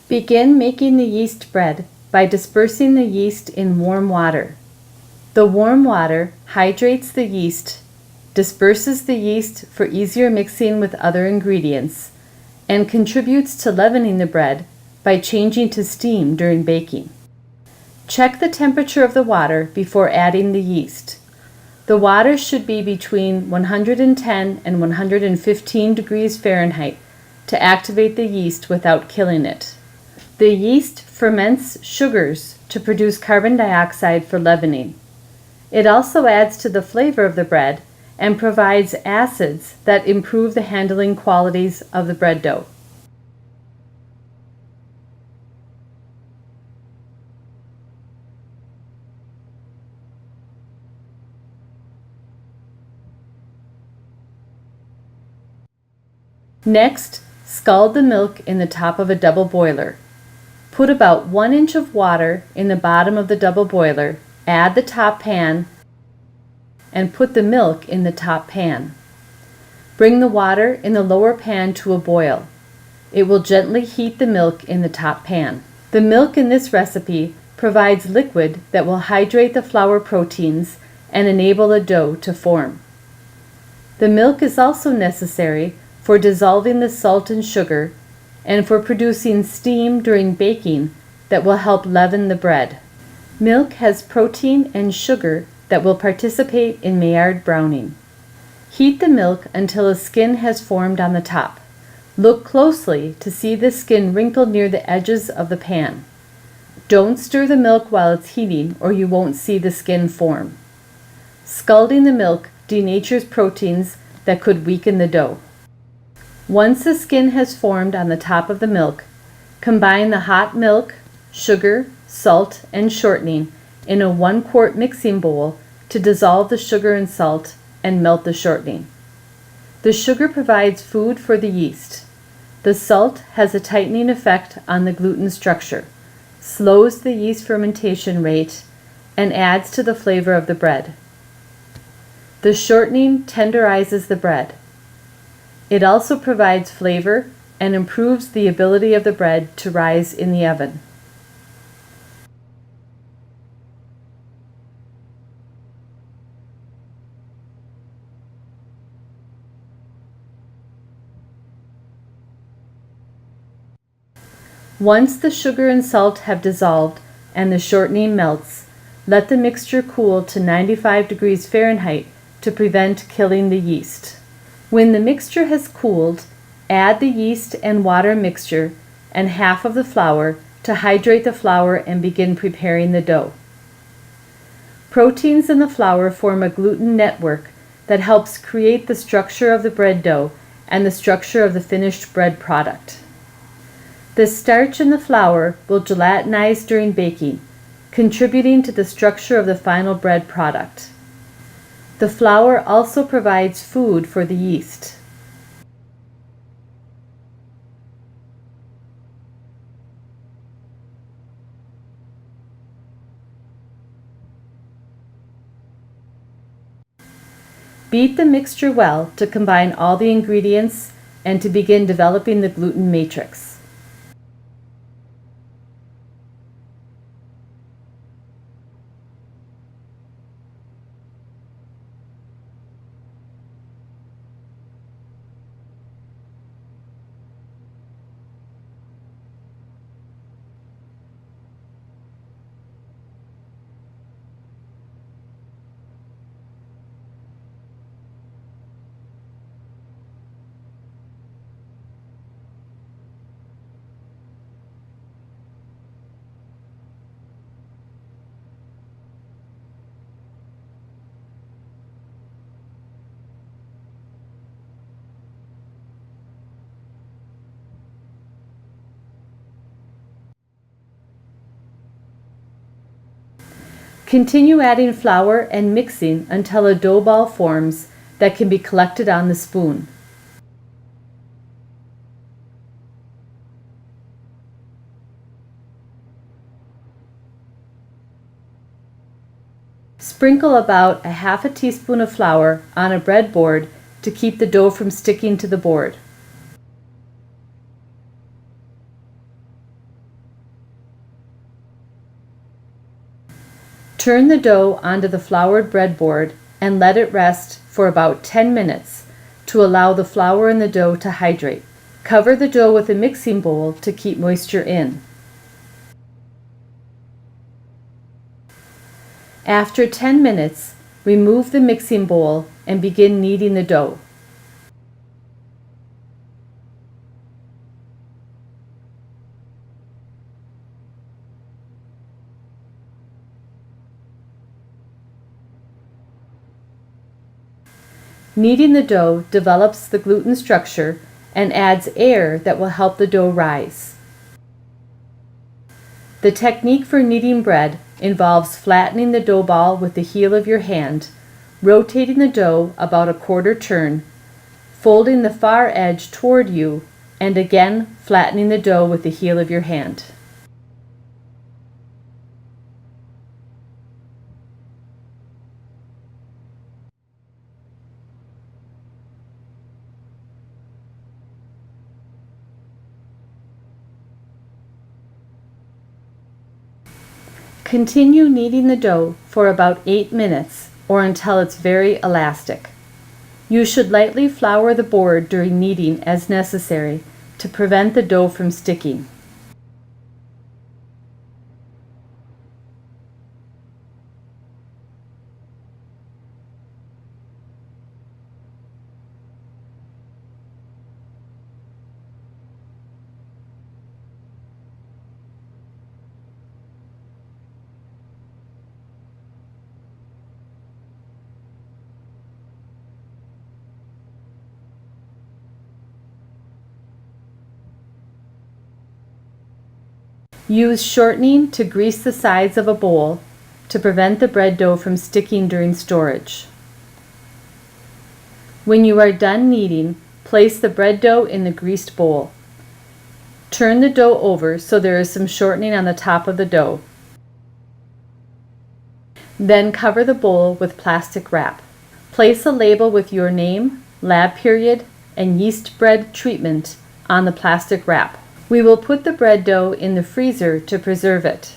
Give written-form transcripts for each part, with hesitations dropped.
Begin making the yeast bread by dispersing the yeast in warm water. The warm water hydrates the yeast, disperses the yeast for easier mixing with other ingredients, and contributes to leavening the bread by changing to steam during baking. Check the temperature of the water before adding the yeast. The water should be between 110 and 115 degrees Fahrenheit to activate the yeast without killing it. The yeast ferments sugars to produce carbon dioxide for leavening. It also adds to the flavor of the bread and provides acids that improve the handling qualities of the bread dough. Next, scald the milk in the top of a double boiler. Put about 1 inch of water in the bottom of the double boiler, add the top pan, and put the milk in the top pan. Bring the water in the lower pan to a boil. It will gently heat the milk in the top pan. The milk in this recipe provides liquid that will hydrate the flour proteins and enable the dough to form. The milk is also necessary for dissolving the salt and sugar and for producing steam during baking that will help leaven the bread. Milk has protein and sugar that will participate in Maillard browning. Heat the milk until a skin has formed on the top. Look closely to see the skin wrinkle near the edges of the pan. Don't stir the milk while it's heating or you won't see the skin form. Scalding the milk denatures proteins that could weaken the dough. Once the skin has formed on the top of the milk, combine the hot milk, sugar, salt, and shortening in a 1 quart mixing bowl to dissolve the sugar and salt and melt the shortening. The sugar provides food for the yeast. The salt has a tightening effect on the gluten structure, slows the yeast fermentation rate, and adds to the flavor of the bread. The shortening tenderizes the bread. It also provides flavor and improves the ability of the bread to rise in the oven. Once the sugar and salt have dissolved and the shortening melts, let the mixture cool to 95 degrees Fahrenheit to prevent killing the yeast. When the mixture has cooled, add the yeast and water mixture and half of the flour to hydrate the flour and begin preparing the dough. Proteins in the flour form a gluten network that helps create the structure of the bread dough and the structure of the finished bread product. The starch in the flour will gelatinize during baking, contributing to the structure of the final bread product. The flour also provides food for the yeast. Beat the mixture well to combine all the ingredients and to begin developing the gluten matrix. Continue adding flour and mixing until a dough ball forms that can be collected on the spoon. Sprinkle about a half a teaspoon of flour on a breadboard to keep the dough from sticking to the board. Turn the dough onto the floured breadboard and let it rest for about 10 minutes to allow the flour in the dough to hydrate. Cover the dough with a mixing bowl to keep moisture in. After 10 minutes, remove the mixing bowl and begin kneading the dough. Kneading the dough develops the gluten structure and adds air that will help the dough rise. The technique for kneading bread involves flattening the dough ball with the heel of your hand, rotating the dough about a quarter turn, folding the far edge toward you, and again flattening the dough with the heel of your hand. Continue kneading the dough for about 8 minutes or until it's very elastic. You should lightly flour the board during kneading as necessary to prevent the dough from sticking. Use shortening to grease the sides of a bowl to prevent the bread dough from sticking during storage. When you are done kneading, place the bread dough in the greased bowl. Turn the dough over so there is some shortening on the top of the dough. Then cover the bowl with plastic wrap. Place a label with your name, lab period, and yeast bread treatment on the plastic wrap. We will put the bread dough in the freezer to preserve it.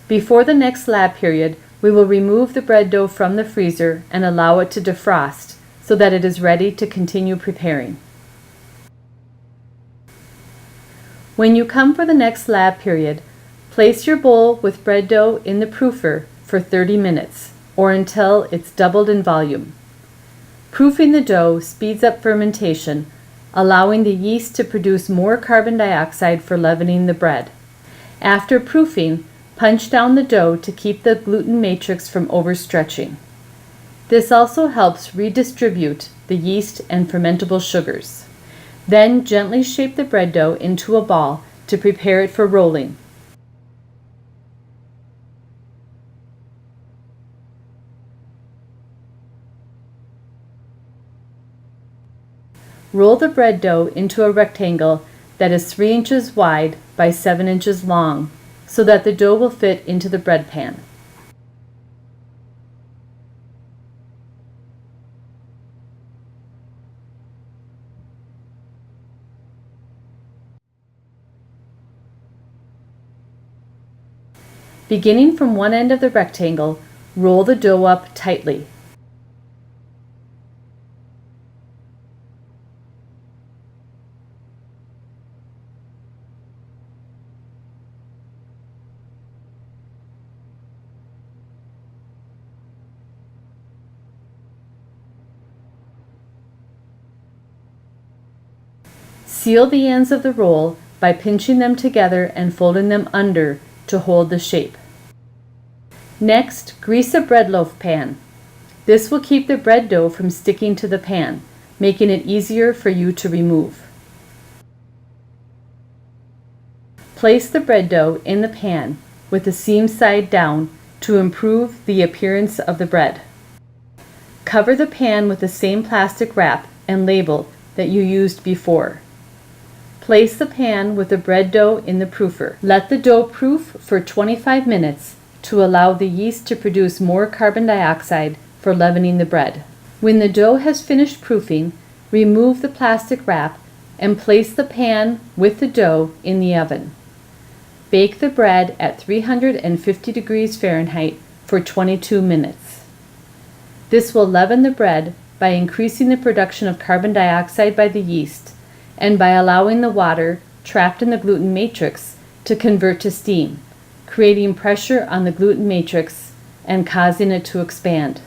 Before the next lab period, we will remove the bread dough from the freezer and allow it to defrost so that it is ready to continue preparing. When you come for the next lab period, place your bowl with bread dough in the proofer for 30 minutes or until it's doubled in volume. Proofing the dough speeds up fermentation, allowing the yeast to produce more carbon dioxide for leavening the bread. After proofing, punch down the dough to keep the gluten matrix from overstretching. This also helps redistribute the yeast and fermentable sugars. Then gently shape the bread dough into a ball to prepare it for rolling. Roll the bread dough into a rectangle that is 3 inches wide by 7 inches long so that the dough will fit into the bread pan. Beginning from one end of the rectangle, roll the dough up tightly. Seal the ends of the roll by pinching them together and folding them under to hold the shape. Next, grease a bread loaf pan. This will keep the bread dough from sticking to the pan, making it easier for you to remove. Place the bread dough in the pan with the seam side down to improve the appearance of the bread. Cover the pan with the same plastic wrap and label that you used before. Place the pan with the bread dough in the proofer. Let the dough proof for 25 minutes to allow the yeast to produce more carbon dioxide for leavening the bread. When the dough has finished proofing, remove the plastic wrap and place the pan with the dough in the oven. Bake the bread at 350 degrees Fahrenheit for 22 minutes. This will leaven the bread by increasing the production of carbon dioxide by the yeast and by allowing the water trapped in the gluten matrix to convert to steam, creating pressure on the gluten matrix and causing it to expand.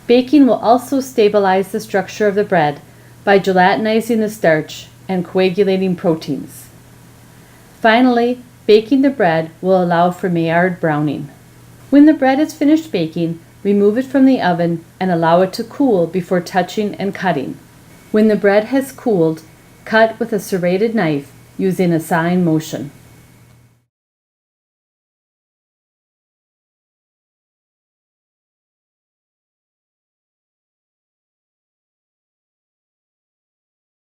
Baking will also stabilize the structure of the bread by gelatinizing the starch and coagulating proteins. Finally, baking the bread will allow for Maillard browning. When the bread is finished baking, remove it from the oven and allow it to cool before touching and cutting. When the bread has cooled, cut with a serrated knife using a sawing motion.